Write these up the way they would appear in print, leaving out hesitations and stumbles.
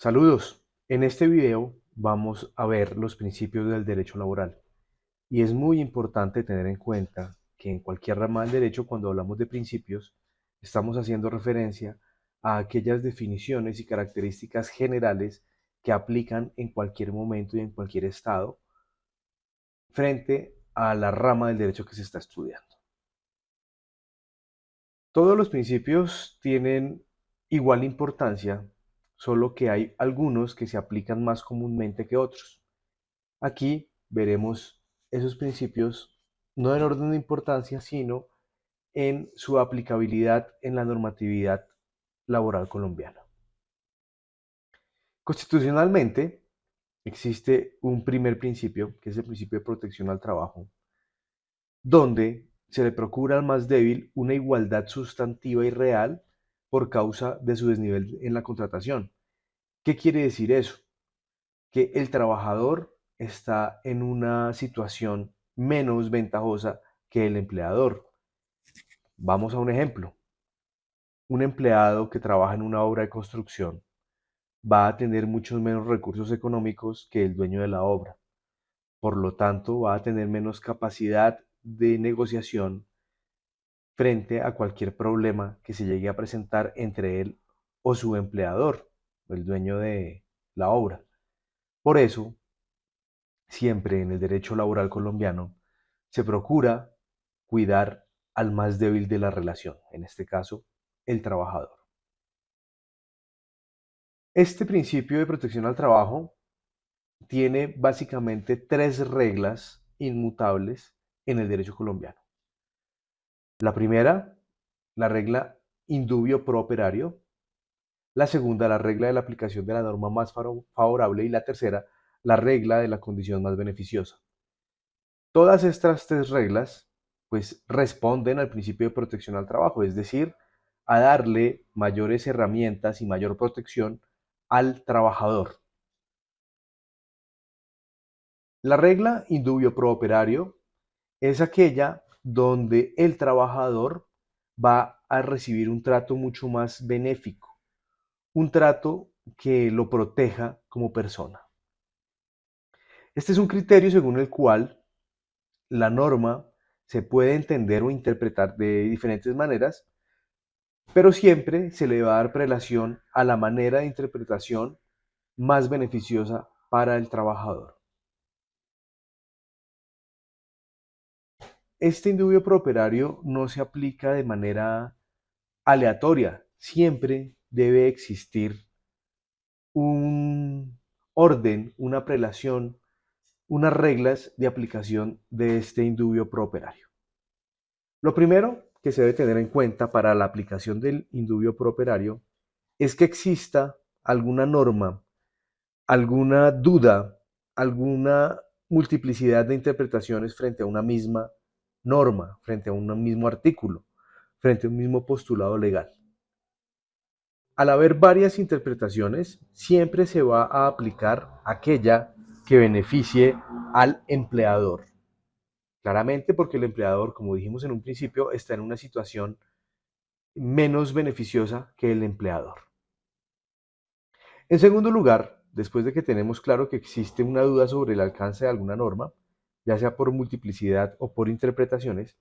Saludos. En este video vamos a ver los principios del derecho laboral. Y es muy importante tener en cuenta que en cualquier rama del derecho, cuando hablamos de principios, estamos haciendo referencia a aquellas definiciones y características generales que aplican en cualquier momento y en cualquier estado frente a la rama del derecho que se está estudiando. Todos los principios tienen igual importancia, solo que hay algunos que se aplican más comúnmente que otros. Aquí veremos esos principios no en orden de importancia, sino en su aplicabilidad en la normatividad laboral colombiana. Constitucionalmente existe un primer principio, que es el principio de protección al trabajo, donde se le procura al más débil una igualdad sustantiva y real por causa de su desnivel en la contratación. ¿Qué quiere decir eso? Que el trabajador está en una situación menos ventajosa que el empleador. Vamos a un ejemplo. Un empleado que trabaja en una obra de construcción va a tener muchos menos recursos económicos que el dueño de la obra. Por lo tanto, va a tener menos capacidad de negociación frente a cualquier problema que se llegue a presentar entre él o su empleador, el dueño de la obra. Por eso, siempre en el derecho laboral colombiano se procura cuidar al más débil de la relación, en este caso, el trabajador. Este principio de protección al trabajo tiene básicamente tres reglas inmutables en el derecho colombiano. La primera, la regla indubio pro operario. La segunda, la regla de la aplicación de la norma más favorable. Y la tercera, la regla de la condición más beneficiosa. Todas estas tres reglas pues responden al principio de protección al trabajo, es decir, a darle mayores herramientas y mayor protección al trabajador. La regla indubio pro operario es aquella donde el trabajador va a recibir un trato mucho más benéfico, un trato que lo proteja como persona. Este es un criterio según el cual la norma se puede entender o interpretar de diferentes maneras, pero siempre se le va a dar prelación a la manera de interpretación más beneficiosa para el trabajador. Este indubio pro operario no se aplica de manera aleatoria, siempre debe existir un orden, una prelación, unas reglas de aplicación de este indubio pro operario. Lo primero que se debe tener en cuenta para la aplicación del indubio pro operario es que exista alguna norma, alguna duda, alguna multiplicidad de interpretaciones frente a una misma norma, frente a un mismo artículo, frente a un mismo postulado legal. Al haber varias interpretaciones, siempre se va a aplicar aquella que beneficie al empleador. Claramente porque el empleador, como dijimos en un principio, está en una situación menos beneficiosa que el empleador. En segundo lugar, después de que tenemos claro que existe una duda sobre el alcance de alguna norma, ya sea por multiplicidad o por interpretaciones,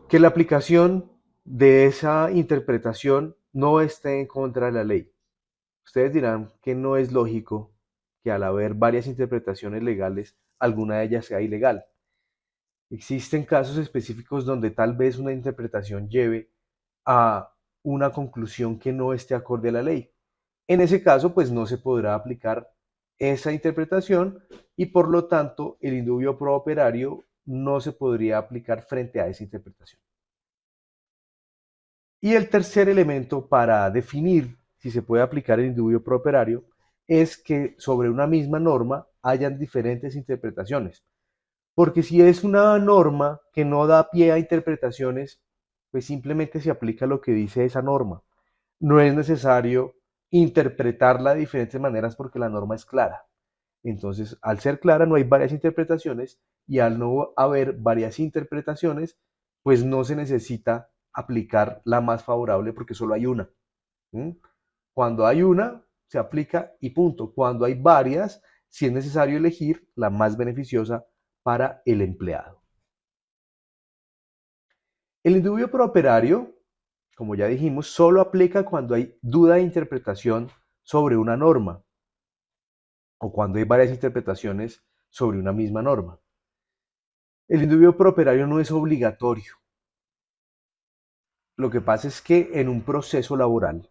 que la aplicación de esa interpretación no esté en contra de la ley. Ustedes dirán que no es lógico que al haber varias interpretaciones legales, alguna de ellas sea ilegal. Existen casos específicos donde tal vez una interpretación lleve a una conclusión que no esté acorde a la ley. En ese caso, pues no se podrá aplicar esa interpretación y por lo tanto el indubio pro operario no se podría aplicar frente a esa interpretación. Y el tercer elemento para definir si se puede aplicar el indubio pro operario es que sobre una misma norma hayan diferentes interpretaciones. Porque si es una norma que no da pie a interpretaciones, pues simplemente se aplica lo que dice esa norma. No es necesario interpretarla de diferentes maneras porque la norma es clara. Entonces, al ser clara, no hay varias interpretaciones y al no haber varias interpretaciones, pues no se necesita aplicar la más favorable porque solo hay una. ¿Mm? Cuando hay una, se aplica y punto. Cuando hay varias, sí es necesario elegir la más beneficiosa para el empleado. El indubio prooperario, como ya dijimos, solo aplica cuando hay duda de interpretación sobre una norma o cuando hay varias interpretaciones sobre una misma norma. El indubio prooperario no es obligatorio. Lo que pasa es que en un proceso laboral,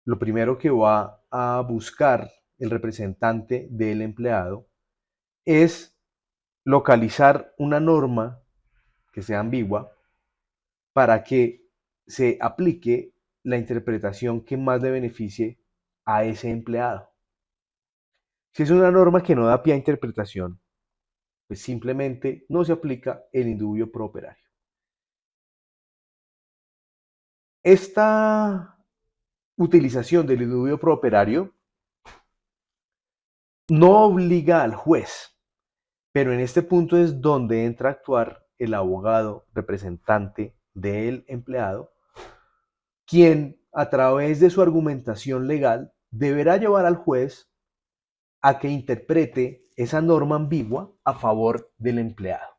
lo primero que va a buscar el representante del empleado es localizar una norma que sea ambigua para que se aplique la interpretación que más le beneficie a ese empleado. Si es una norma que no da pie a interpretación, pues simplemente no se aplica el indubio prooperario. Esta utilización del indubio prooperario no obliga al juez, pero en este punto es donde entra a actuar el abogado representante del empleado, quien a través de su argumentación legal deberá llevar al juez a que interprete esa norma ambigua a favor del empleado.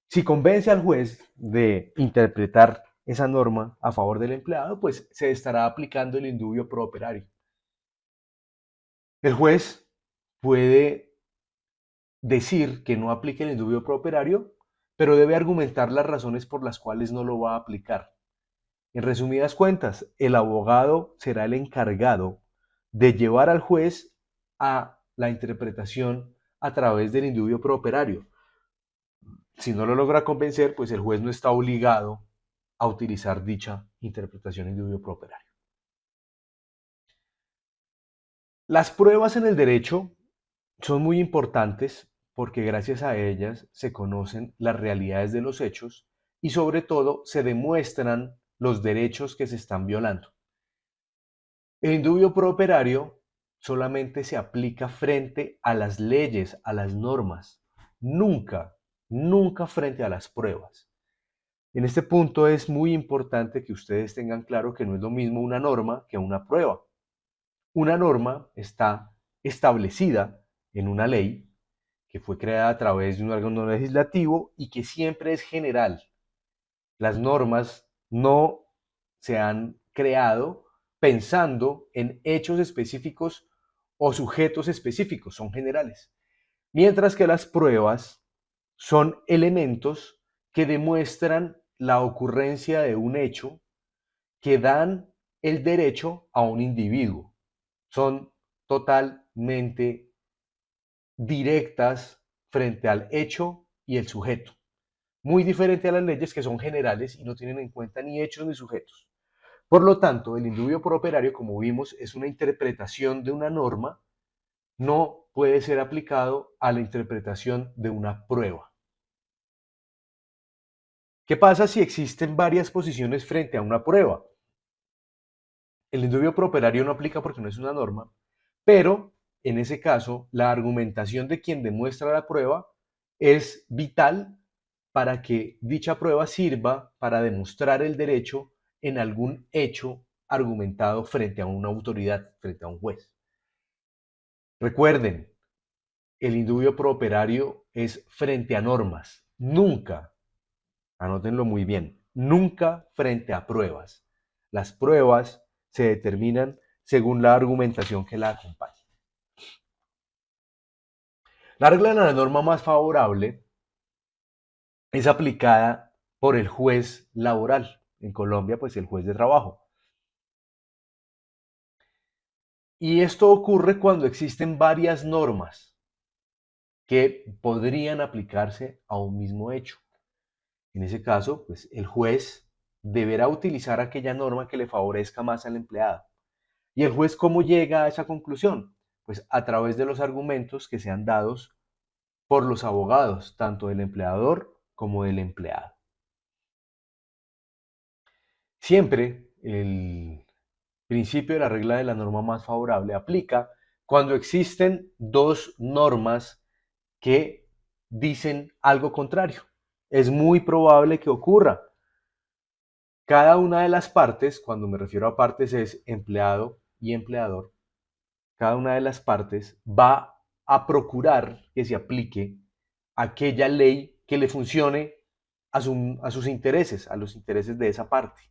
Si convence al juez de interpretar esa norma a favor del empleado, pues se estará aplicando el indubio prooperario. El juez puede decir que no aplique el indubio prooperario, pero debe argumentar las razones por las cuales no lo va a aplicar. En resumidas cuentas, el abogado será el encargado de llevar al juez a la interpretación a través del indubio prooperario. Si no lo logra convencer, pues el juez no está obligado a utilizar dicha interpretación indubio prooperario. Las pruebas en el derecho son muy importantes porque gracias a ellas se conocen las realidades de los hechos y sobre todo se demuestran los derechos que se están violando. El indubio prooperario solamente se aplica frente a las leyes, a las normas, nunca frente a las pruebas. En este punto es muy importante que ustedes tengan claro que no es lo mismo una norma que una prueba. Una norma está establecida en una ley que fue creada a través de un órgano legislativo y que siempre es general. Las normas no se han creado pensando en hechos específicos o sujetos específicos, son generales. Mientras que las pruebas son elementos que demuestran la ocurrencia de un hecho que dan el derecho a un individuo. Son totalmente directas frente al hecho y el sujeto. Muy diferente a las leyes que son generales y no tienen en cuenta ni hechos ni sujetos. Por lo tanto, el indubio prooperario, como vimos, es una interpretación de una norma, no puede ser aplicado a la interpretación de una prueba. ¿Qué pasa si existen varias posiciones frente a una prueba? El indubio prooperario no aplica porque no es una norma, pero en ese caso la argumentación de quien demuestra la prueba es vital para que dicha prueba sirva para demostrar el derecho en algún hecho argumentado frente a una autoridad, frente a un juez. Recuerden, el indubio prooperario es frente a normas, nunca, anótenlo muy bien, nunca frente a pruebas. Las pruebas se determinan según la argumentación que la acompaña. La regla de la norma más favorable es aplicada por el juez laboral. En Colombia, pues el juez de trabajo. Y esto ocurre cuando existen varias normas que podrían aplicarse a un mismo hecho. En ese caso, pues el juez deberá utilizar aquella norma que le favorezca más al empleado. ¿Y el juez cómo llega a esa conclusión? Pues a través de los argumentos que sean dados por los abogados, tanto del empleador como del empleado. Siempre el principio de la regla de la norma más favorable aplica cuando existen dos normas que dicen algo contrario. Es muy probable que ocurra. Cada una de las partes, cuando me refiero a partes, es empleado y empleador, cada una de las partes va a procurar que se aplique aquella ley que le funcione a sus intereses, a los intereses de esa parte.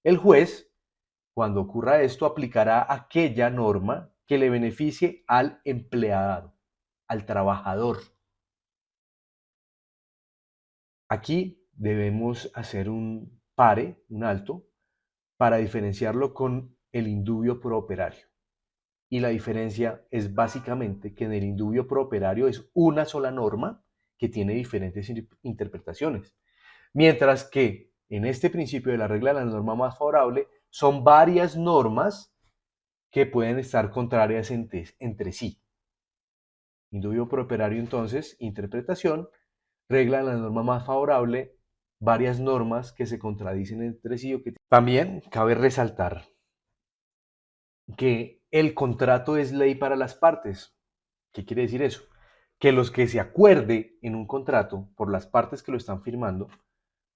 El juez, cuando ocurra esto, aplicará aquella norma que le beneficie al empleado, al trabajador. Aquí debemos hacer un pare, un alto, para diferenciarlo con el indubio pro operario. Y la diferencia es básicamente que en el indubio pro operario es una sola norma que tiene diferentes interpretaciones, mientras que en este principio de la regla de la norma más favorable son varias normas que pueden estar contrarias entre sí. Indubio pro operario entonces, interpretación, regla de la norma más favorable, varias normas que se contradicen entre sí. También cabe resaltar que el contrato es ley para las partes. ¿Qué quiere decir eso? Que los que se acuerde en un contrato por las partes que lo están firmando,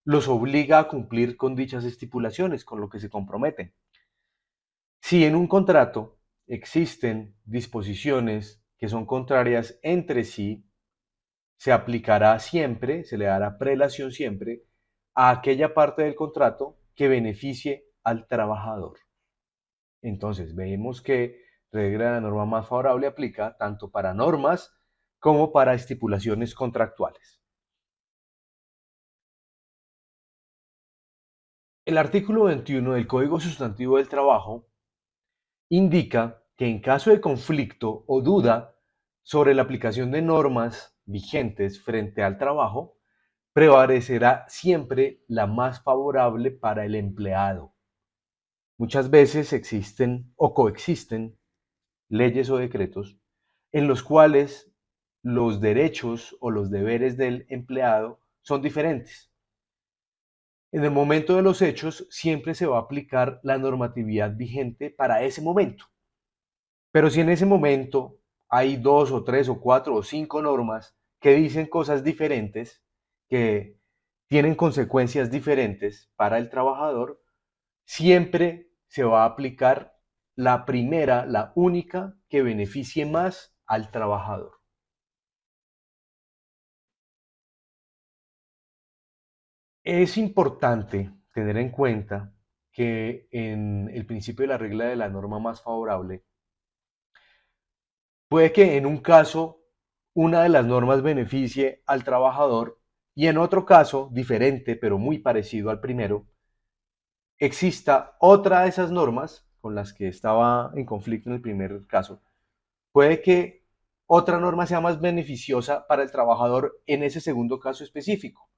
los obliga a cumplir con dichas estipulaciones, con lo que se comprometen. Si en un contrato existen disposiciones que son contrarias entre sí, se aplicará siempre, se le dará prelación siempre a aquella parte del contrato que beneficie al trabajador. Entonces, vemos que regla de la norma más favorable aplica tanto para normas como para estipulaciones contractuales. El artículo 21 del Código Sustantivo del Trabajo indica que en caso de conflicto o duda sobre la aplicación de normas vigentes frente al trabajo, prevalecerá siempre la más favorable para el empleado. Muchas veces existen o coexisten leyes o decretos en los cuales los derechos o los deberes del empleado son diferentes. En el momento de los hechos siempre se va a aplicar la normatividad vigente para ese momento. Pero si en ese momento hay 2 o 3 o 4 o 5 normas que dicen cosas diferentes, que tienen consecuencias diferentes para el trabajador, siempre se va a aplicar la primera, la única que beneficie más al trabajador. Es importante tener en cuenta que en el principio de la regla de la norma más favorable, puede que en un caso una de las normas beneficie al trabajador y en otro caso, diferente pero muy parecido al primero, exista otra de esas normas con las que estaba en conflicto en el primer caso. Puede que otra norma sea más beneficiosa para el trabajador en ese segundo caso específico.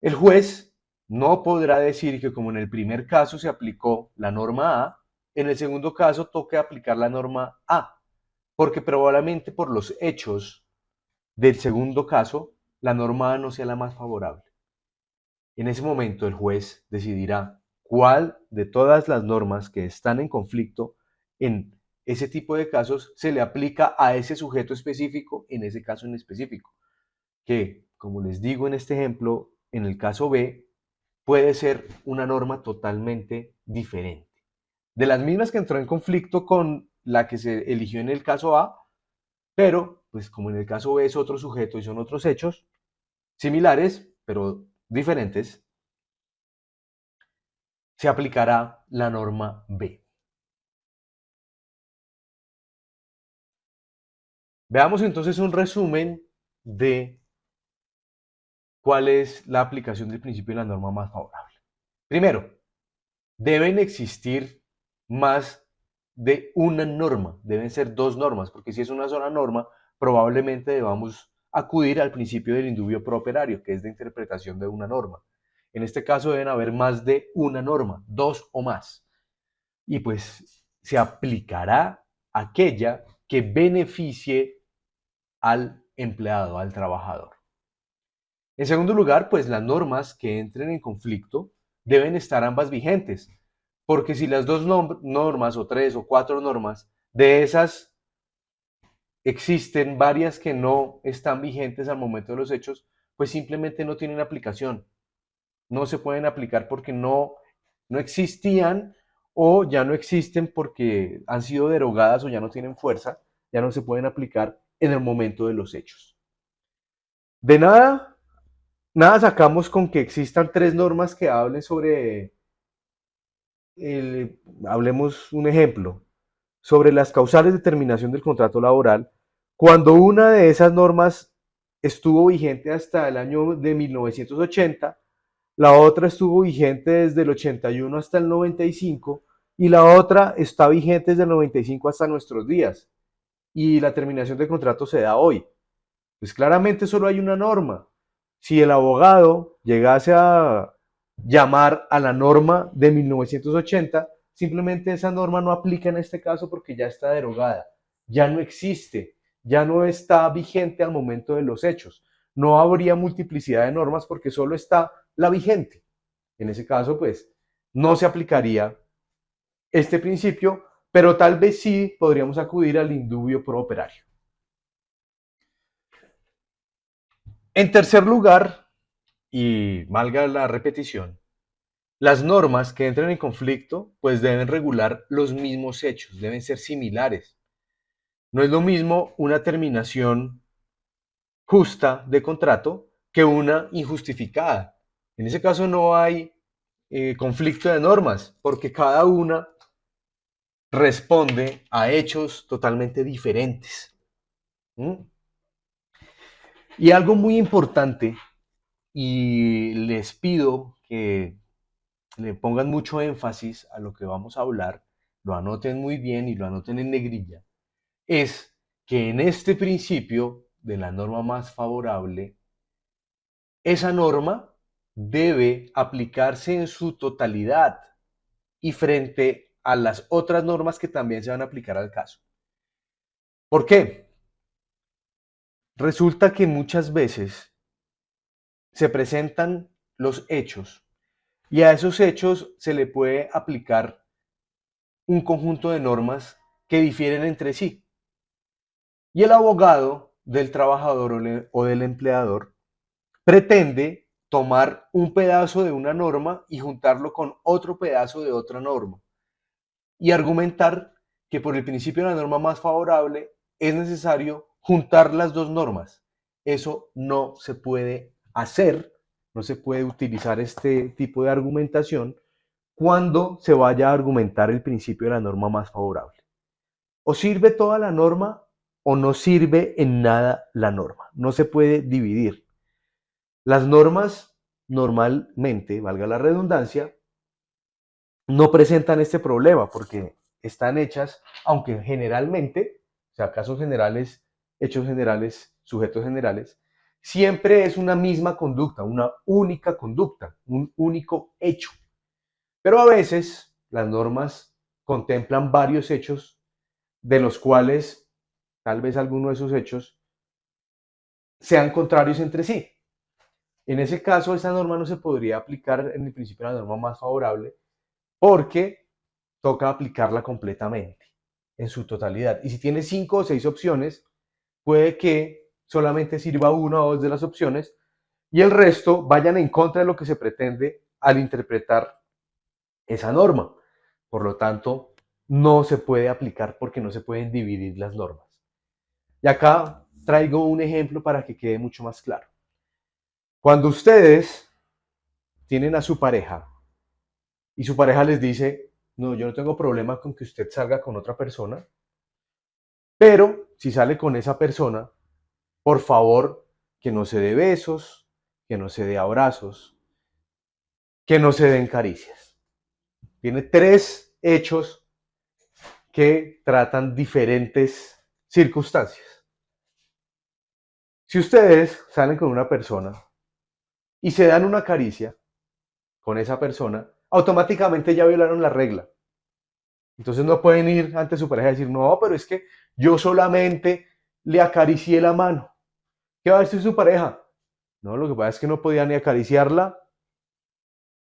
El juez no podrá decir que como en el primer caso se aplicó la norma A, en el segundo caso toque aplicar la norma A, porque probablemente por los hechos del segundo caso, la norma A no sea la más favorable. En ese momento el juez decidirá cuál de todas las normas que están en conflicto en ese tipo de casos se le aplica a ese sujeto específico en ese caso en específico, que, como les digo en este ejemplo, en el caso B, puede ser una norma totalmente diferente. De las mismas que entró en conflicto con la que se eligió en el caso A, pero, pues como en el caso B es otro sujeto y son otros hechos similares, pero diferentes, se aplicará la norma B. Veamos entonces un resumen de cuál es la aplicación del principio de la norma más favorable. Primero, deben existir más de una norma, deben ser dos normas, porque si es una sola norma, probablemente debamos acudir al principio del indubio pro operario, que es de interpretación de una norma. En este caso deben haber más de una norma, dos o más. Y pues se aplicará aquella que beneficie al empleado, al trabajador. En segundo lugar, pues las normas que entren en conflicto deben estar ambas vigentes, porque si las dos normas o tres o cuatro normas de esas existen varias que no están vigentes al momento de los hechos, pues simplemente no tienen aplicación. No se pueden aplicar porque no existían o ya no existen porque han sido derogadas o ya no tienen fuerza, ya no se pueden aplicar en el momento de los hechos. De nada, nada sacamos con que existan tres normas que hablen sobre, hablemos un ejemplo, sobre las causales de terminación del contrato laboral, cuando una de esas normas estuvo vigente hasta el año de 1980, la otra estuvo vigente desde el 81 hasta el 95 y la otra está vigente desde el 95 hasta nuestros días y la terminación del contrato se da hoy. Pues claramente solo hay una norma. Si el abogado llegase a llamar a la norma de 1980, simplemente esa norma no aplica en este caso porque ya está derogada, ya no existe, ya no está vigente al momento de los hechos. No habría multiplicidad de normas porque solo está la vigente. En ese caso, pues, no se aplicaría este principio, pero tal vez sí podríamos acudir al indubio pro operario. En tercer lugar, y valga la repetición, las normas que entren en conflicto pues deben regular los mismos hechos, deben ser similares. No es lo mismo una terminación justa de contrato que una injustificada. En ese caso no hay conflicto de normas porque cada una responde a hechos totalmente diferentes. ¿Mm? Y algo muy importante, y les pido que le pongan mucho énfasis a lo que vamos a hablar, lo anoten muy bien y lo anoten en negrilla, es que en este principio de la norma más favorable, esa norma debe aplicarse en su totalidad y frente a las otras normas que también se van a aplicar al caso. ¿Por qué? Resulta que muchas veces se presentan los hechos y a esos hechos se le puede aplicar un conjunto de normas que difieren entre sí. Y el abogado del trabajador o del empleador pretende tomar un pedazo de una norma y juntarlo con otro pedazo de otra norma y argumentar que por el principio de la norma más favorable es necesario juntar las dos normas. Eso no se puede hacer, no se puede utilizar este tipo de argumentación cuando se vaya a argumentar el principio de la norma más favorable. O sirve toda la norma o no sirve en nada la norma. No se puede dividir. Las normas normalmente, valga la redundancia, no presentan este problema porque están hechas, aunque generalmente, o sea, casos generales, hechos generales, sujetos generales, siempre es una misma conducta, una única conducta, un único hecho. Pero a veces las normas contemplan varios hechos de los cuales tal vez alguno de esos hechos sean contrarios entre sí. En ese caso, esa norma no se podría aplicar en el principio de la norma más favorable porque toca aplicarla completamente, en su totalidad. Y si tiene 5 o 6 opciones, puede que solamente sirva una o dos de las opciones y el resto vayan en contra de lo que se pretende al interpretar esa norma. Por lo tanto, no se puede aplicar porque no se pueden dividir las normas. Y acá traigo un ejemplo para que quede mucho más claro. Cuando ustedes tienen a su pareja y su pareja les dice, no, yo no tengo problema con que usted salga con otra persona, pero si sale con esa persona, por favor, que no se dé besos, que no se dé abrazos, que no se den caricias. Tiene tres hechos que tratan diferentes circunstancias. Si ustedes salen con una persona y se dan una caricia con esa persona, automáticamente ya violaron la regla. Entonces no pueden ir ante su pareja y decir, no, pero es que yo solamente le acaricié la mano. ¿Qué va a decir su pareja? No, lo que pasa es que no podía ni acariciarla,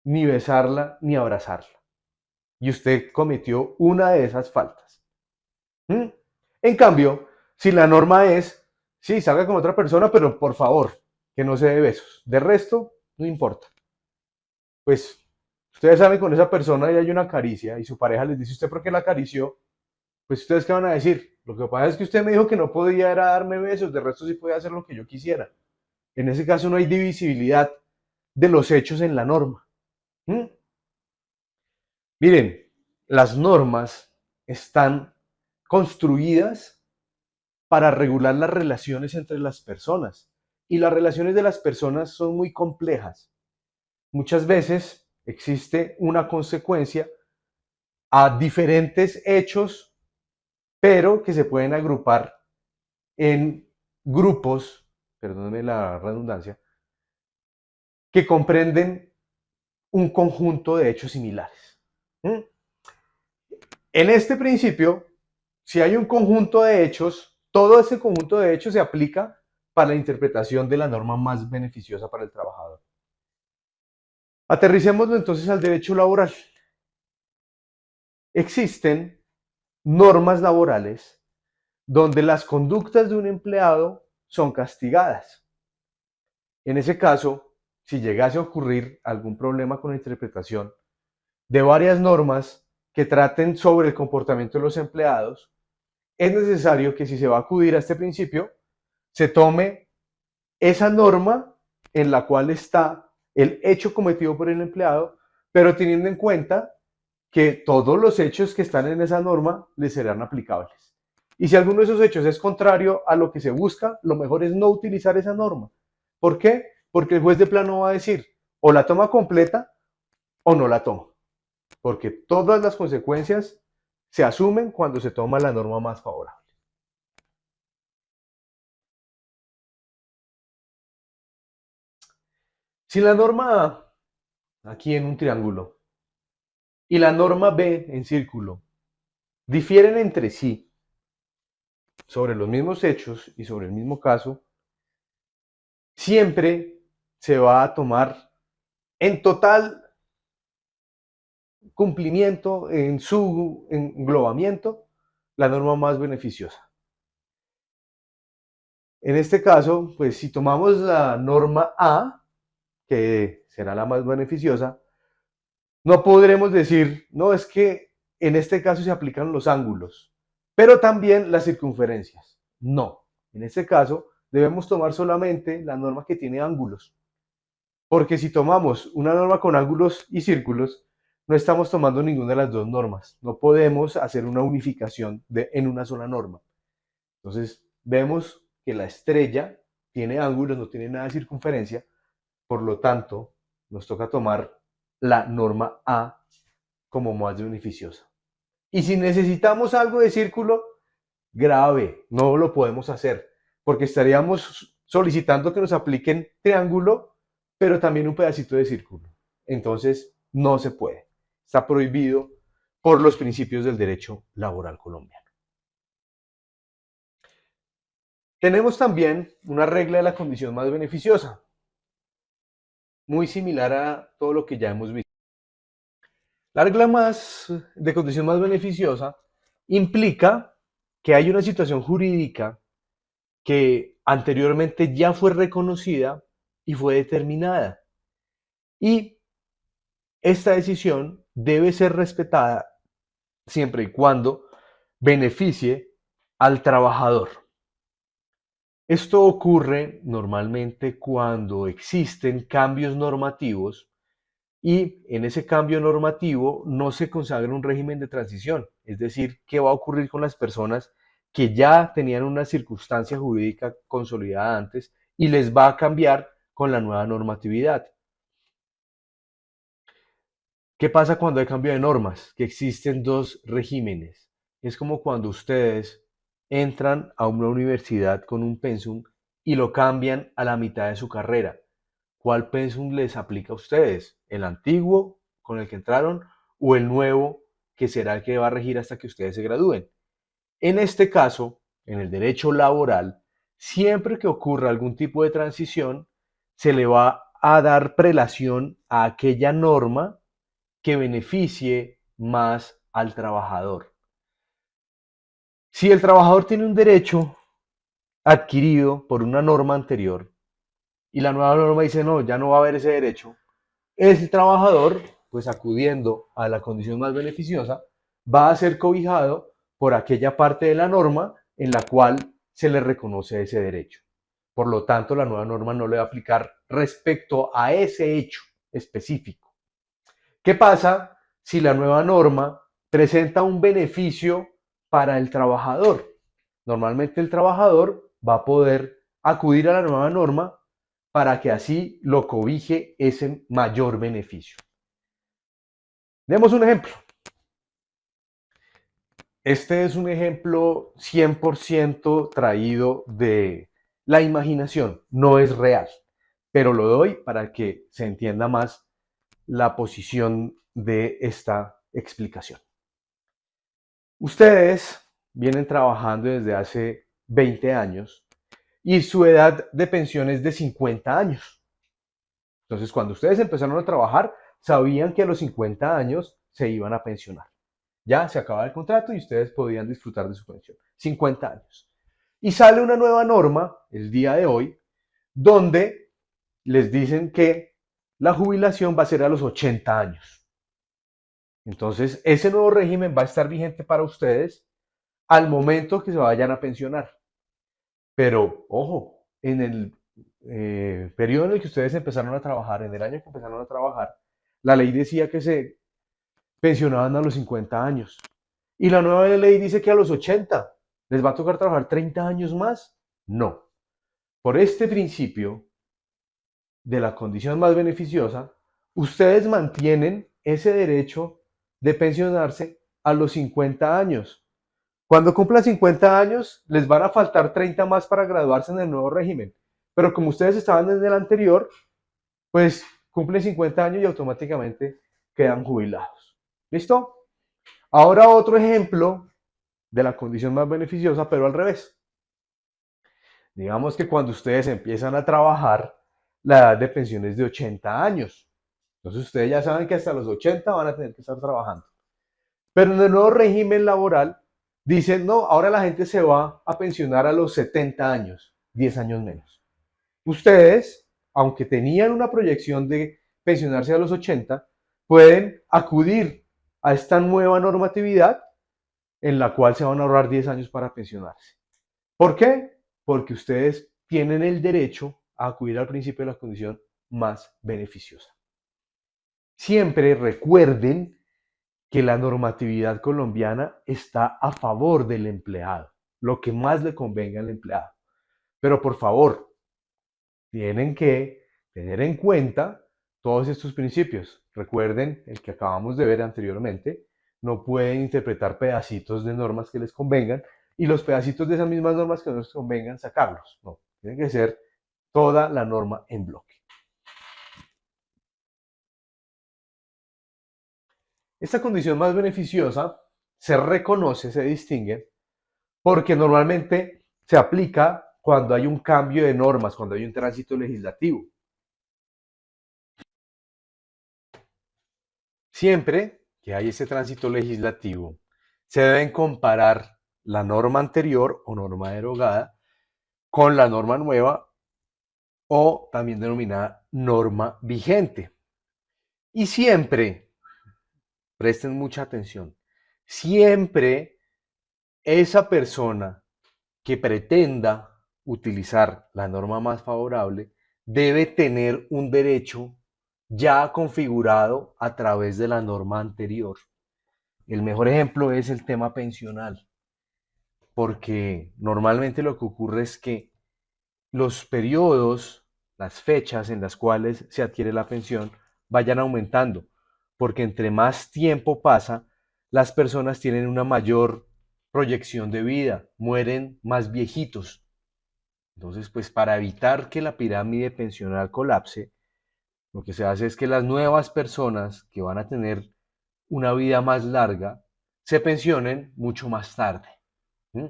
ni besarla, ni abrazarla. Y usted cometió una de esas faltas. ¿Mm? En cambio, si la norma es, sí, salga con otra persona, pero por favor, que no se dé besos. De resto, no importa. Pues Ustedes salen con esa persona y hay una caricia y su pareja les dice, ¿usted por qué la acarició? Pues ustedes qué van a decir. Lo que pasa es que usted me dijo que no podía era darme besos, de resto sí podía hacer lo que yo quisiera. En ese caso no hay divisibilidad de los hechos en la norma. ¿Mm? Miren, las normas están construidas para regular las relaciones entre las personas y las relaciones de las personas son muy complejas. Muchas veces existe una consecuencia a diferentes hechos, pero que se pueden agrupar en grupos, perdónenme la redundancia, que comprenden un conjunto de hechos similares. ¿Mm? En este principio, si hay un conjunto de hechos, todo ese conjunto de hechos se aplica para la interpretación de la norma más beneficiosa para el trabajador. Aterricémoslo entonces al derecho laboral. Existen normas laborales donde las conductas de un empleado son castigadas. En ese caso, si llegase a ocurrir algún problema con la interpretación de varias normas que traten sobre el comportamiento de los empleados, es necesario que si se va a acudir a este principio, se tome esa norma en la cual está el hecho cometido por el empleado, pero teniendo en cuenta que todos los hechos que están en esa norma le serán aplicables. Y si alguno de esos hechos es contrario a lo que se busca, lo mejor es no utilizar esa norma. ¿Por qué? Porque el juez de plano va a decir o la toma completa o no la toma. Porque todas las consecuencias se asumen cuando se toma la norma más favorable. Si la norma A, aquí en un triángulo, y la norma B en círculo, difieren entre sí sobre los mismos hechos y sobre el mismo caso, siempre se va a tomar en total cumplimiento, en su englobamiento, la norma más beneficiosa. En este caso, pues si tomamos la norma A, que será la más beneficiosa, no podremos decir, no, es que en este caso se aplican los ángulos, pero también las circunferencias. No, en este caso debemos tomar solamente la norma que tiene ángulos, porque si tomamos una norma con ángulos y círculos, no estamos tomando ninguna de las dos normas. No podemos hacer una unificación en una sola norma. Entonces, vemos que la estrella tiene ángulos, no tiene nada de circunferencia, por lo tanto, nos toca tomar la norma A como más beneficiosa. Y si necesitamos algo de círculo, grave, no lo podemos hacer, porque estaríamos solicitando que nos apliquen triángulo, pero también un pedacito de círculo. Entonces, no se puede. Está prohibido por los principios del derecho laboral colombiano. Tenemos también una regla de la condición más beneficiosa, muy similar a todo lo que ya hemos visto. La regla más de condición más beneficiosa implica que hay una situación jurídica que anteriormente ya fue reconocida y fue determinada. Y esta decisión debe ser respetada siempre y cuando beneficie al trabajador. Esto ocurre normalmente cuando existen cambios normativos y en ese cambio normativo no se consagra un régimen de transición, es decir, qué va a ocurrir con las personas que ya tenían una circunstancia jurídica consolidada antes y les va a cambiar con la nueva normatividad. ¿Qué pasa cuando hay cambio de normas? Que existen dos regímenes. Es como cuando ustedes entran a una universidad con un pensum y lo cambian a la mitad de su carrera. ¿Cuál pensum les aplica a ustedes? ¿El antiguo con el que entraron o el nuevo que será el que va a regir hasta que ustedes se gradúen? En este caso, en el derecho laboral, siempre que ocurra algún tipo de transición, se le va a dar prelación a aquella norma que beneficie más al trabajador. Si el trabajador tiene un derecho adquirido por una norma anterior y la nueva norma dice no, ya no va a haber ese derecho, el trabajador pues acudiendo a la condición más beneficiosa, va a ser cobijado por aquella parte de la norma en la cual se le reconoce ese derecho. Por lo tanto, la nueva norma no le va a aplicar respecto a ese hecho específico. ¿Qué pasa si la nueva norma presenta un beneficio para el trabajador? Normalmente el trabajador va a poder acudir a la nueva norma para que así lo cobije ese mayor beneficio. Demos un ejemplo. Este es un ejemplo 100% traído de la imaginación, no es real, pero lo doy para que se entienda más la posición de esta explicación. Ustedes vienen trabajando desde hace 20 años y su edad de pensión es de 50 años. Entonces, cuando ustedes empezaron a trabajar, sabían que a los 50 años se iban a pensionar. Ya se acababa el contrato y ustedes podían disfrutar de su pensión. 50 años. Y sale una nueva norma el día de hoy donde les dicen que la jubilación va a ser a los 80 años. Entonces, ese nuevo régimen va a estar vigente para ustedes al momento que se vayan a pensionar. Pero, ojo, en el periodo en el que ustedes empezaron a trabajar, en el año que empezaron a trabajar, la ley decía que se pensionaban a los 50 años. Y la nueva ley dice que a los 80 les va a tocar trabajar 30 años más. No. Por este principio de la condición más beneficiosa, ustedes mantienen ese derecho de pensionarse a los 50 años. Cuando cumplan 50 años, les van a faltar 30 más para graduarse en el nuevo régimen. Pero como ustedes estaban en el anterior, pues cumplen 50 años y automáticamente quedan jubilados. ¿Listo? Ahora otro ejemplo de la condición más beneficiosa, pero al revés. Digamos que cuando ustedes empiezan a trabajar, la edad de pensión es de 80 años. Entonces ustedes ya saben que hasta los 80 van a tener que estar trabajando. Pero en el nuevo régimen laboral dicen, no, ahora la gente se va a pensionar a los 70 años, 10 años menos. Ustedes, aunque tenían una proyección de pensionarse a los 80, pueden acudir a esta nueva normatividad en la cual se van a ahorrar 10 años para pensionarse. ¿Por qué? Porque ustedes tienen el derecho a acudir al principio de la condición más beneficiosa. Siempre recuerden que la normatividad colombiana está a favor del empleado, lo que más le convenga al empleado. Pero por favor, tienen que tener en cuenta todos estos principios. Recuerden el que acabamos de ver anteriormente, no pueden interpretar pedacitos de normas que les convengan y los pedacitos de esas mismas normas que no les convengan sacarlos. No, tiene que ser toda la norma en bloque. Esta condición más beneficiosa se reconoce, se distingue, porque normalmente se aplica cuando hay un cambio de normas, cuando hay un tránsito legislativo. Siempre que hay ese tránsito legislativo, se deben comparar la norma anterior o norma derogada con la norma nueva o también denominada norma vigente. Y siempre, presten mucha atención, siempre esa persona que pretenda utilizar la norma más favorable debe tener un derecho ya configurado a través de la norma anterior. El mejor ejemplo es el tema pensional, porque normalmente lo que ocurre es que los periodos, las fechas en las cuales se adquiere la pensión vayan aumentando, porque entre más tiempo pasa, las personas tienen una mayor proyección de vida, mueren más viejitos. Entonces, pues para evitar que la pirámide pensional colapse, lo que se hace es que las nuevas personas que van a tener una vida más larga se pensionen mucho más tarde. ¿Mm?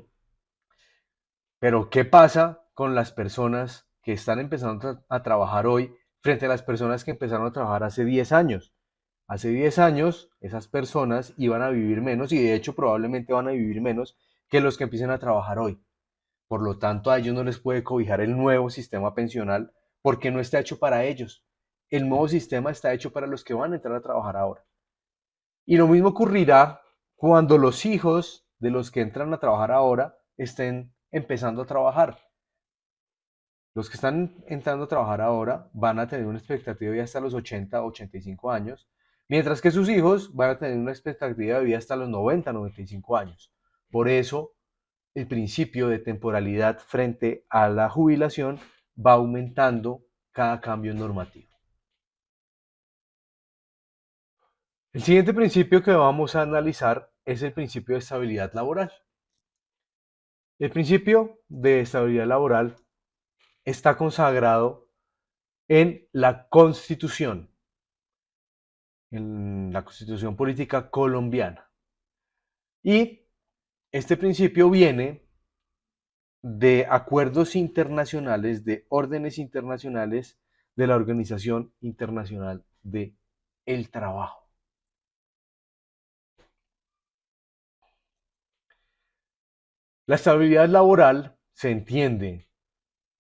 Pero, ¿qué pasa con las personas que están empezando a trabajar hoy frente a las personas que empezaron a trabajar hace 10 años? Hace 10 años, esas personas iban a vivir menos y de hecho probablemente van a vivir menos que los que empiecen a trabajar hoy. Por lo tanto, a ellos no les puede cobijar el nuevo sistema pensional porque no está hecho para ellos. el nuevo sistema está hecho para los que van a entrar a trabajar ahora. Y lo mismo ocurrirá cuando los hijos de los que entran a trabajar ahora estén empezando a trabajar. Los que están entrando a trabajar ahora van a tener una expectativa de vida hasta los 80, 85 años, mientras que sus hijos van a tener una expectativa de vida hasta los 90, 95 años. Por eso, el principio de temporalidad frente a la jubilación va aumentando cada cambio normativo. El siguiente principio que vamos a analizar es el principio de estabilidad laboral. El principio de estabilidad laboral está consagrado en la Constitución política colombiana. Y este principio viene de acuerdos internacionales, de órdenes internacionales de la Organización Internacional del Trabajo. La estabilidad laboral se entiende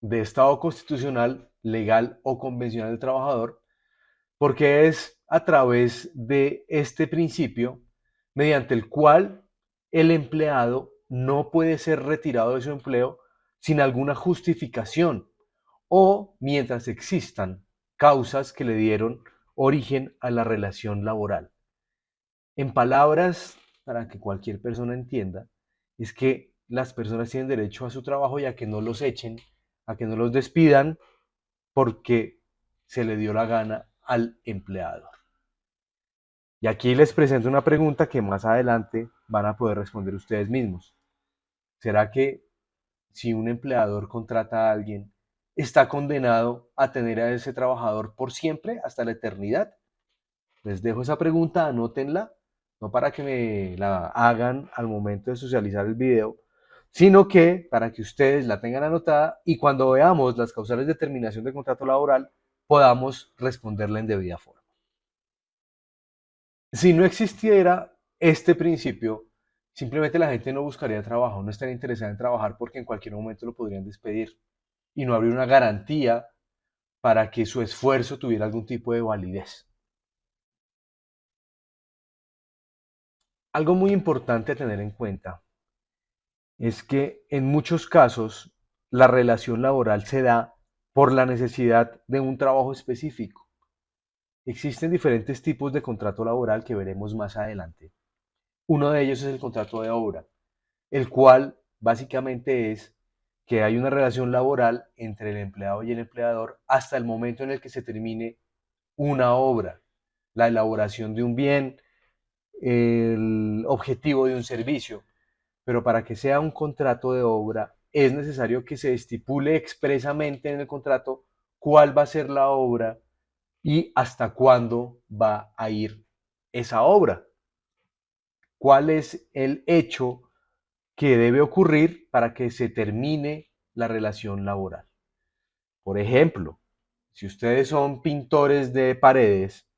de Estado constitucional, legal o convencional del trabajador, porque es a través de este principio mediante el cual el empleado no puede ser retirado de su empleo sin alguna justificación o mientras existan causas que le dieron origen a la relación laboral. En palabras, para que cualquier persona entienda, es que las personas tienen derecho a su trabajo y a que no los echen, a que no los despidan porque se le dio la gana al empleador. Y aquí les presento una pregunta que más adelante van a poder responder ustedes mismos. ¿Será que si un empleador contrata a alguien, está condenado a tener a ese trabajador por siempre, hasta la eternidad? Les dejo esa pregunta, anótenla, no para que me la hagan al momento de socializar el video, sino que para que ustedes la tengan anotada y cuando veamos las causales de terminación de contrato laboral, podamos responderla en debida forma. Si no existiera este principio, simplemente la gente no buscaría trabajo, no estaría interesada en trabajar porque en cualquier momento lo podrían despedir y no habría una garantía para que su esfuerzo tuviera algún tipo de validez. Algo muy importante a tener en cuenta es que en muchos casos la relación laboral se da por la necesidad de un trabajo específico. Existen diferentes tipos de contrato laboral que veremos más adelante. Uno de ellos es el contrato de obra, el cual básicamente es que hay una relación laboral entre el empleado y el empleador hasta el momento en el que se termine una obra, la elaboración de un bien, el objetivo de un servicio. Pero para que sea un contrato de obra es necesario que se estipule expresamente en el contrato cuál va a ser la obra y hasta cuándo va a ir esa obra. ¿Cuál es el hecho que debe ocurrir para que se termine la relación laboral? Por ejemplo, si ustedes son pintores de paredes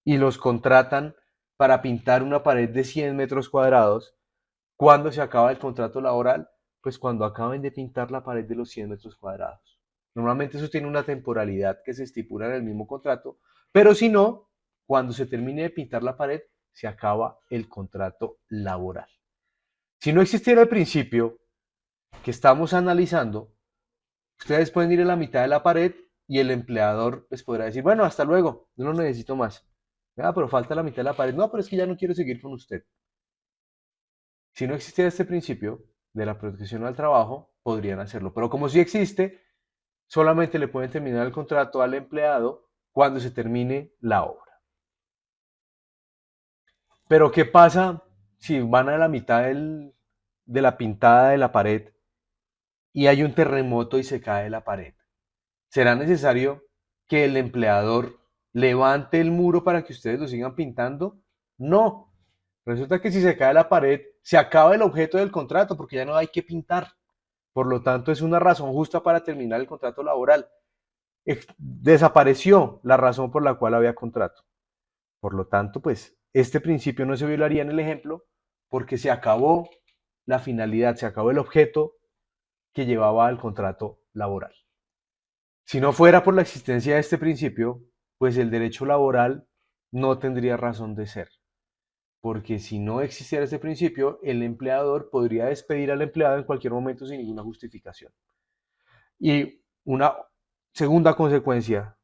y los contratan para pintar una pared de 100 metros cuadrados, ¿cuándo se acaba el contrato laboral? Pues cuando acaben de pintar la pared de los 100 metros cuadrados. Normalmente eso tiene una temporalidad que se estipula en el mismo contrato, pero si no, cuando se termine de pintar la pared, se acaba el contrato laboral. Si no existiera el principio que estamos analizando, ustedes pueden ir a la mitad de la pared y el empleador les podrá decir, bueno, hasta luego, no lo necesito más. Ah, pero falta la mitad de la pared. No, pero es que ya no quiero seguir con usted. Si no existiera este principio de la protección al trabajo, podrían hacerlo. Pero como sí existe, solamente le pueden terminar el contrato al empleado cuando se termine la obra. Pero ¿qué pasa si van a la mitad de la pintada de la pared y hay un terremoto y se cae la pared? ¿Será necesario que el empleador levante el muro para que ustedes lo sigan pintando? No. Resulta que si se cae la pared, se acaba el objeto del contrato porque ya no hay que pintar. Por lo tanto, es una razón justa para terminar el contrato laboral. Desapareció la razón por la cual había contrato. Por lo tanto, pues este principio no se violaría en el ejemplo porque se acabó la finalidad, se acabó el objeto que llevaba al contrato laboral. Si no fuera por la existencia de este principio, pues el derecho laboral no tendría razón de ser. Porque si no existiera este principio, el empleador podría despedir al empleado en cualquier momento sin ninguna justificación. Y una segunda consecuencia,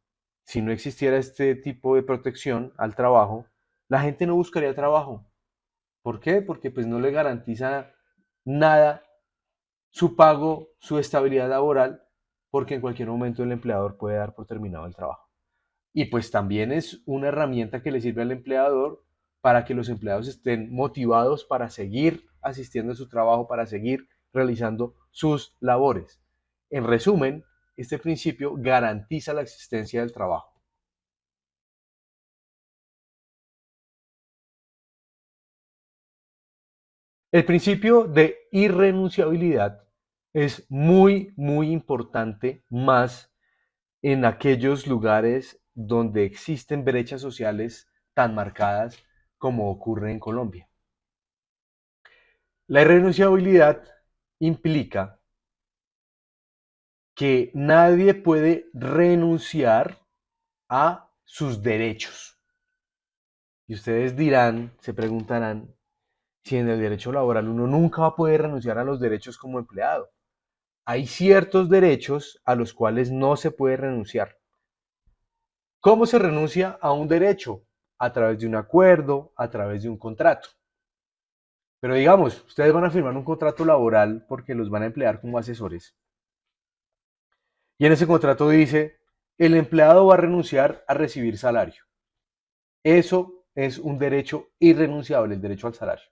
si no existiera este tipo de protección al trabajo, la gente no buscaría trabajo. ¿Por qué? Porque pues no le garantiza nada su pago, su estabilidad laboral, porque en cualquier momento el empleador puede dar por terminado el trabajo. Y pues también es una herramienta que le sirve al empleador para que los empleados estén motivados para seguir asistiendo a su trabajo, para seguir realizando sus labores. En resumen, este principio garantiza la existencia del trabajo. El principio de irrenunciabilidad es muy importante más en aquellos lugares donde existen brechas sociales tan marcadas como ocurre en Colombia. La irrenunciabilidad implica que nadie puede renunciar a sus derechos. Y ustedes dirán, se preguntarán, si en el derecho laboral uno nunca va a poder renunciar a los derechos como empleado. Hay ciertos derechos a los cuales no se puede renunciar. ¿Cómo se renuncia a un derecho? A través de un acuerdo, a través de un contrato. Pero digamos, ustedes van a firmar un contrato laboral porque los van a emplear como asesores. Y en ese contrato dice, el empleado va a renunciar a recibir salario. Eso es un derecho irrenunciable, el derecho al salario.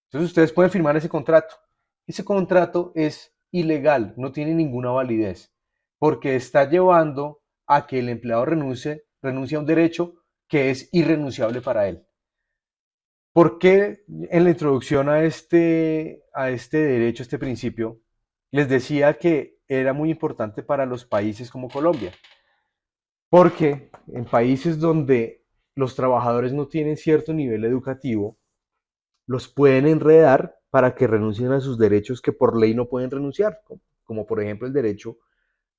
Entonces ustedes pueden firmar ese contrato. Ese contrato es ilegal, no tiene ninguna validez, porque está llevando a que el empleado renuncie a un derecho que es irrenunciable para él. ¿Por qué en la introducción a este derecho, a este principio, les decía que era muy importante para los países como Colombia? Porque en países donde los trabajadores no tienen cierto nivel educativo, los pueden enredar para que renuncien a sus derechos que por ley no pueden renunciar, como por ejemplo el derecho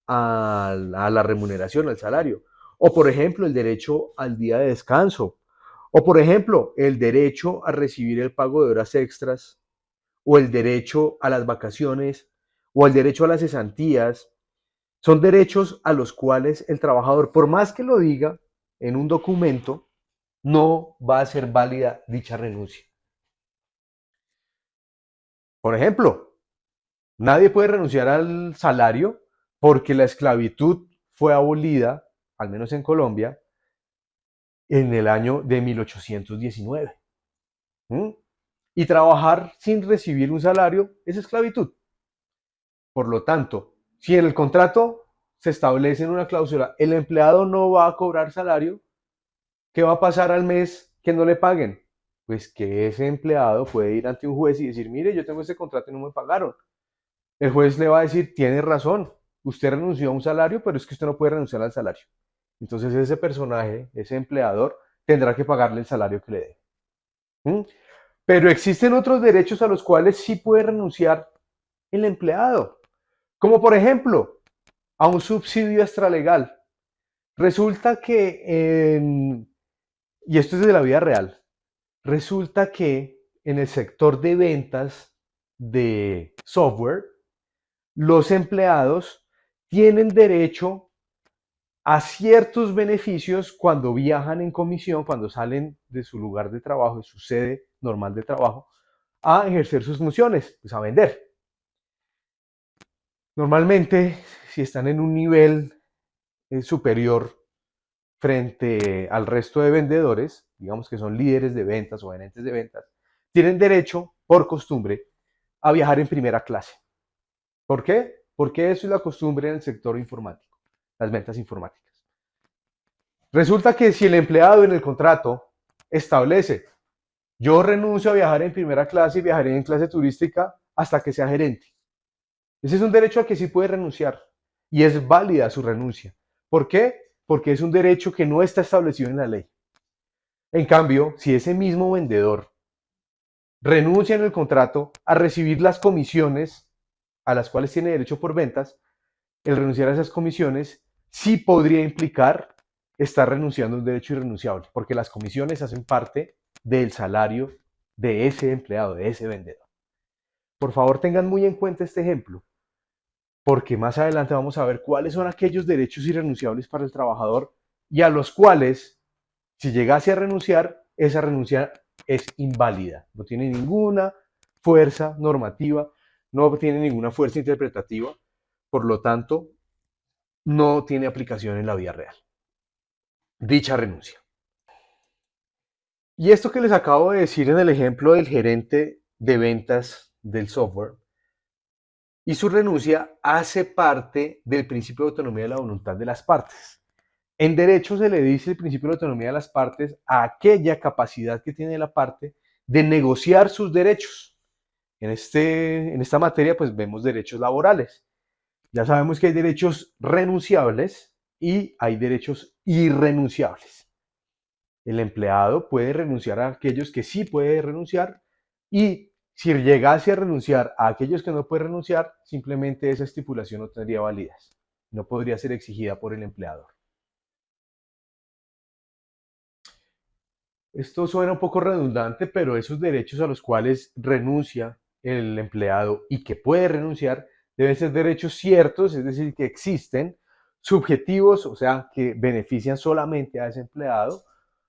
a la remuneración, al salario, o por ejemplo el derecho al día de descanso, o por ejemplo el derecho a recibir el pago de horas extras, o el derecho a las vacaciones, o el derecho a las cesantías. Son derechos a los cuales el trabajador, por más que lo diga en un documento, no va a ser válida dicha renuncia. Por ejemplo, nadie puede renunciar al salario porque la esclavitud fue abolida, al menos en Colombia, en el año de 1819. ¿Mm? Y trabajar sin recibir un salario es esclavitud. Por lo tanto, si en el contrato se establece en una cláusula, el empleado no va a cobrar salario, ¿qué va a pasar al mes que no le paguen? Pues que ese empleado puede ir ante un juez y decir, mire, yo tengo este contrato y no me pagaron. El juez le va a decir, tiene razón, usted renunció a un salario, pero es que usted no puede renunciar al salario. Entonces ese personaje, ese empleador, tendrá que pagarle el salario que le dé. ¿Mm? Pero existen otros derechos a los cuales sí puede renunciar el empleado, como por ejemplo a un subsidio extralegal. Resulta que, y esto es de la vida real, resulta que en el sector de ventas de software, los empleados tienen derecho a ciertos beneficios cuando viajan en comisión, cuando salen de su lugar de trabajo, de su sede normal de trabajo, a ejercer sus funciones, pues a vender. Normalmente, si están en un nivel superior frente al resto de vendedores, digamos que son líderes de ventas o gerentes de ventas, tienen derecho, por costumbre, a viajar en primera clase. ¿Por qué? Porque eso es la costumbre en el sector informático, las ventas informáticas. Resulta que si el empleado en el contrato establece, yo renuncio a viajar en primera clase y viajaré en clase turística hasta que sea gerente. Ese es un derecho al que sí puede renunciar y es válida su renuncia. ¿Por qué? Porque es un derecho que no está establecido en la ley. En cambio, si ese mismo vendedor renuncia en el contrato a recibir las comisiones a las cuales tiene derecho por ventas, el renunciar a esas comisiones sí podría implicar está renunciando a un derecho irrenunciable, porque las comisiones hacen parte del salario de ese empleado, de ese vendedor. Por favor, tengan muy en cuenta este ejemplo, porque más adelante vamos a ver cuáles son aquellos derechos irrenunciables para el trabajador y a los cuales, si llegase a renunciar, esa renuncia es inválida, no tiene ninguna fuerza normativa, no tiene ninguna fuerza interpretativa, por lo tanto, no tiene aplicación en la vida real. Dicha renuncia. Y esto que les acabo de decir en el ejemplo del gerente de ventas del software y su renuncia hace parte del principio de autonomía de la voluntad de las partes. En derecho se le dice el principio de autonomía de las partes a aquella capacidad que tiene la parte de negociar sus derechos. En esta materia pues vemos derechos laborales. Ya sabemos que hay derechos renunciables y hay derechos irrenunciables. El empleado puede renunciar a aquellos que sí puede renunciar y si llegase a renunciar a aquellos que no puede renunciar, simplemente esa estipulación no tendría validez. No podría ser exigida por el empleador. Esto suena un poco redundante, pero esos derechos a los cuales renuncia el empleado y que puede renunciar deben ser derechos ciertos, es decir, que existen, subjetivos, o sea, que benefician solamente a ese empleado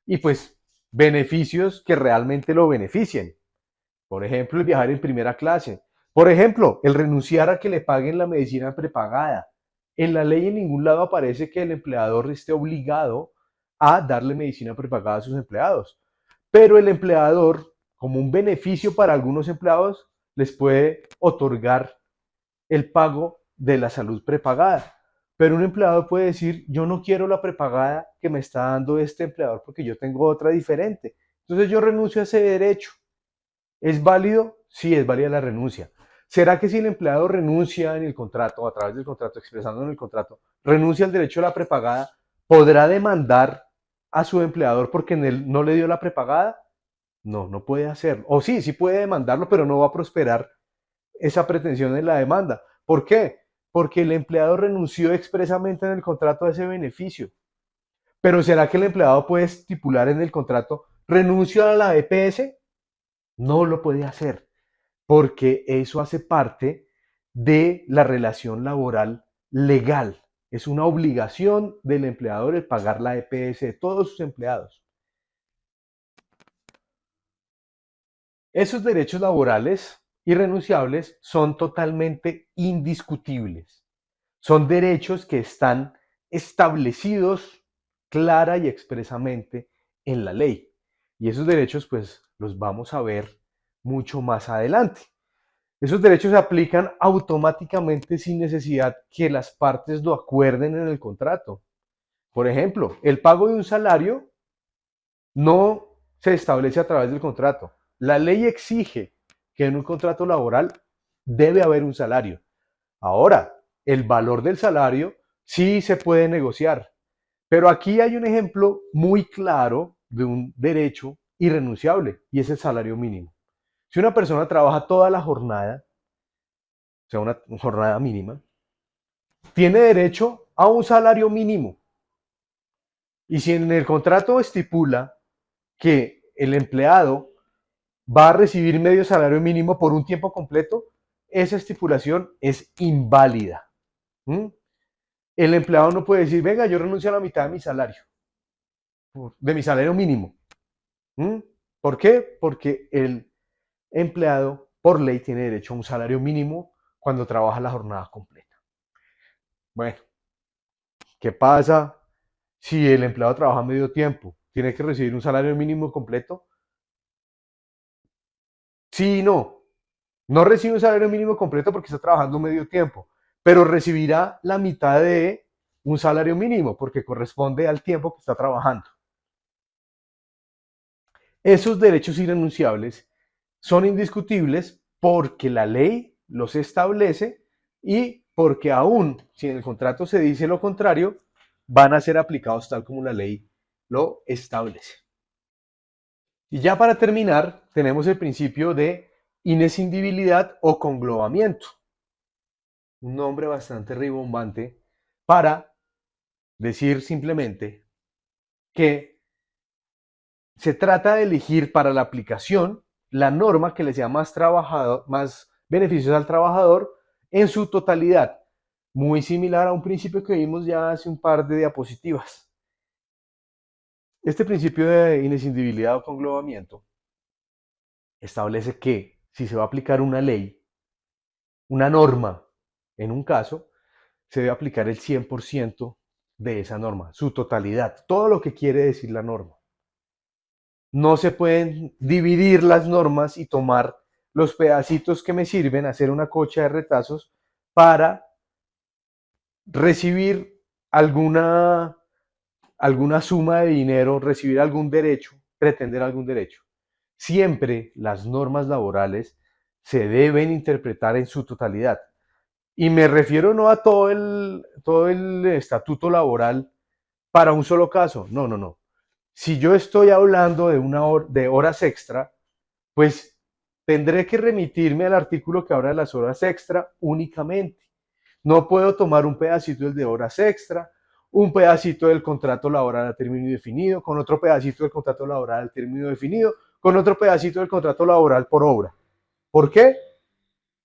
y pues beneficios que realmente lo beneficien. Por ejemplo, el viajar en primera clase. Por ejemplo, el renunciar a que le paguen la medicina prepagada. En la ley en ningún lado aparece que el empleador esté obligado a darle medicina prepagada a sus empleados. Pero el empleador, como un beneficio para algunos empleados, les puede otorgar el pago de la salud prepagada. Pero un empleado puede decir, yo no quiero la prepagada que me está dando este empleador porque yo tengo otra diferente. Entonces yo renuncio a ese derecho. ¿Es válido? Sí, es válida la renuncia. ¿Será que si el empleado renuncia en el contrato, o a través del contrato, expresando en el contrato, renuncia al derecho a la prepagada, podrá demandar a su empleador porque en él no le dio la prepagada? No, no puede hacerlo. O sí, sí puede demandarlo, pero no va a prosperar esa pretensión en la demanda. ¿Por qué? Porque el empleado renunció expresamente en el contrato a ese beneficio. Pero ¿será que el empleado puede estipular en el contrato renuncio a la EPS? No lo puede hacer, porque eso hace parte de la relación laboral legal. Es una obligación del empleador el pagar la EPS de todos sus empleados. Esos derechos laborales irrenunciables son totalmente indiscutibles. Son derechos que están establecidos clara y expresamente en la ley. Y esos derechos pues los vamos a ver mucho más adelante. Esos derechos se aplican automáticamente sin necesidad que las partes lo acuerden en el contrato. Por ejemplo, el pago de un salario no se establece a través del contrato. La ley exige que en un contrato laboral debe haber un salario. Ahora, el valor del salario sí se puede negociar, pero aquí hay un ejemplo muy claro de un derecho irrenunciable y es el salario mínimo. Si una persona trabaja toda la jornada, o sea, una jornada mínima, tiene derecho a un salario mínimo. Y si en el contrato estipula que el empleado va a recibir medio salario mínimo por un tiempo completo, esa estipulación es inválida. ¿Mm? El empleado no puede decir, venga, yo renuncio a la mitad de mi salario mínimo. ¿Mm? ¿Por qué? Porque el empleado por ley tiene derecho a un salario mínimo cuando trabaja la jornada completa. Bueno, ¿qué pasa si el empleado trabaja medio tiempo? ¿Tiene que recibir un salario mínimo completo? Sí y no. No recibe un salario mínimo completo porque está trabajando medio tiempo, pero recibirá la mitad de un salario mínimo porque corresponde al tiempo que está trabajando. Esos derechos irrenunciables son indiscutibles porque la ley los establece y porque aún si en el contrato se dice lo contrario, van a ser aplicados tal como la ley lo establece. Y ya para terminar, tenemos el principio de inescindibilidad o conglobamiento. Un nombre bastante ribombante para decir simplemente que se trata de elegir para la aplicación la norma que le sea más beneficiosa al trabajador en su totalidad, muy similar a un principio que vimos ya hace un par de diapositivas. Este principio de inescindibilidad o conglobamiento establece que si se va a aplicar una ley, una norma, en un caso, se debe aplicar el 100% de esa norma, su totalidad, todo lo que quiere decir la norma. No se pueden dividir las normas y tomar los pedacitos que me sirven, hacer una cocha de retazos para recibir alguna suma de dinero, recibir algún derecho, pretender algún derecho. Siempre las normas laborales se deben interpretar en su totalidad. Y me refiero no a todo el estatuto laboral para un solo caso. No, no, no. Si yo estoy hablando de horas extra, pues tendré que remitirme al artículo que habla de las horas extra únicamente. No puedo tomar un pedacito del de horas extra, un pedacito del contrato laboral a término indefinido, con otro pedacito del contrato laboral al término definido, con otro pedacito del contrato laboral por obra. ¿Por qué?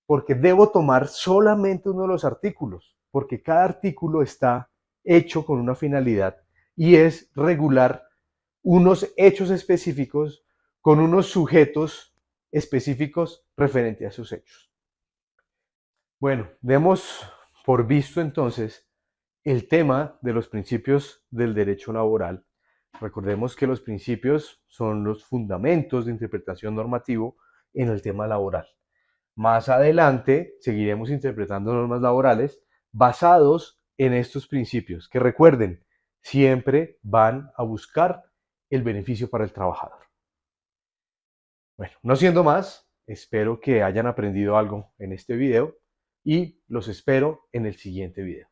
Porque debo tomar solamente uno de los artículos, porque cada artículo está hecho con una finalidad y es regular unos hechos específicos con unos sujetos específicos referente a sus hechos. Bueno, demos por visto entonces el tema de los principios del derecho laboral. Recordemos que los principios son los fundamentos de interpretación normativo en el tema laboral. Más adelante seguiremos interpretando normas laborales basados en estos principios, que recuerden, siempre van a buscar el beneficio para el trabajador. Bueno, no siendo más, espero que hayan aprendido algo en este video y los espero en el siguiente video.